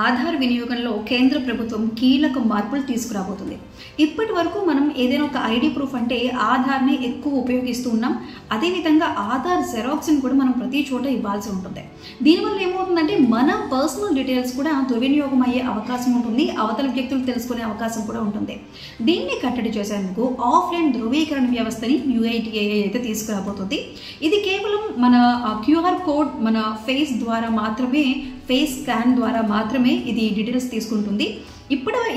ఆధార్ వినియోగంలో కేంద్ర ప్రభుత్వం కీలక మార్పులు తీసుకురాబోతుంది. ఇప్పటి వరకు మనం ఏదైనా ఒక ఐడి ప్రూఫ్ అంటే ఆధార్ని ఎక్కువ ఉపయోగిస్తూ ఉన్నాం. అదేవిధంగా ఆధార్ జెరాక్స్ని కూడా మనం ప్రతి చోట ఇవ్వాల్సి ఉంటుంది. దీనివల్ల ఏమవుతుందంటే మన పర్సనల్ డీటెయిల్స్ కూడా దుర్వినియోగం అయ్యే అవకాశం ఉంటుంది, అవతల వ్యక్తులు తెలుసుకునే అవకాశం కూడా ఉంటుంది. దీన్ని కట్టడి చేసేందుకు ఆఫ్లైన్ ధృవీకరణ వ్యవస్థని UIDAI అయితే తీసుకురాబోతుంది. ఇది కేవలం మన QR కోడ్, మన ఫేస్ ద్వారా మాత్రమే, ఫేస్ స్కాన్ ద్వారా మాత్రమే ఇది డీటెయిల్స్ తీసుకుంటుంది.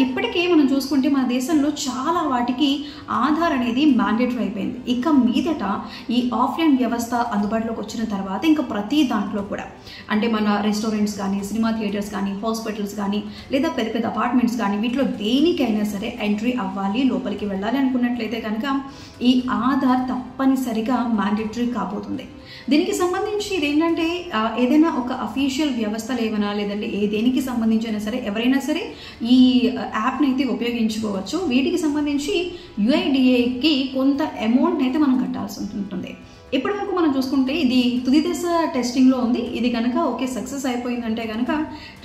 ఇప్పటికే మనం చూసుకుంటే మన దేశంలో చాలా వాటికి ఆధార్ అనేది మ్యాండేటరీ అయిపోయింది. ఇక మీదట ఈ ఆఫ్లైన్ వ్యవస్థ అందుబాటులోకి వచ్చిన తర్వాత ఇంకా ప్రతి దాంట్లో కూడా అంటే మన రెస్టారెంట్స్ కానీ, సినిమా థియేటర్స్ కానీ, హాస్పిటల్స్ కానీ, లేదా పెద్ద పెద్ద అపార్ట్మెంట్స్ కానీ, వీటిలో దేనికైనా సరే ఎంట్రీ అవ్వాలి, లోపలికి వెళ్ళాలి అనుకున్నట్లయితే కనుక ఈ ఆధార్ తప్పనిసరిగా మ్యాండేటరీ కాబోతుంది. దీనికి సంబంధించి ఇదేంటంటే ఏదైనా ఒక అఫీషియల్ వ్యవస్థలు ఏమైనా లేదంటే దేనికి సంబంధించినా సరే ఎవరైనా సరే ఈ యాప్ని అయితే ఉపయోగించుకోవచ్చు. వీటికి సంబంధించి UIDAIకి కొంత అమౌంట్ అయితే మనం కట్టాల్సి ఉంటుంది. ఇప్పటి వరకు మనం చూసుకుంటే ఇది తుది దశ టెస్టింగ్లో ఉంది. ఇది కనుక ఓకే సక్సెస్ అయిపోయిందంటే కనుక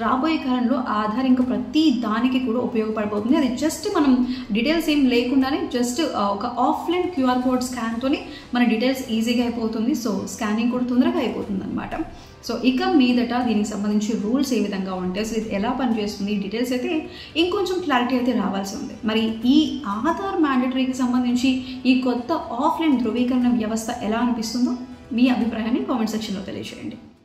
రాబోయే కాలంలో ఆధార్ ఇంకా ప్రతి దానికి కూడా ఉపయోగపడిపోతుంది. అది జస్ట్ మనం డీటెయిల్స్ ఏం లేకుండానే జస్ట్ ఒక ఆఫ్లైన్ QR కోడ్ స్కాన్తోనే మన డీటెయిల్స్ ఈజీగా అయిపోతుంది. సో స్కానింగ్ కూడా తొందరగా అయిపోతుంది అనమాట. సో ఇక మీదట దీనికి సంబంధించి రూల్స్ ఏ విధంగా ఉంటాయి, అసలు ఇది ఎలా పనిచేస్తుంది, డీటెయిల్స్ అయితే ఇంకొంచెం క్లారిటీ అయితే రావాల్సి ఉంది. మరి ఈ ఆధార్ మ్యాండేటరీకి సంబంధించి ఈ కొత్త ఆఫ్లైన్ ధృవీకరణ వ్యవస్థ ఎలా అనిపిస్తుందో మీ అభిప్రాయాన్ని కామెంట్ సెక్షన్లో తెలియజేయండి.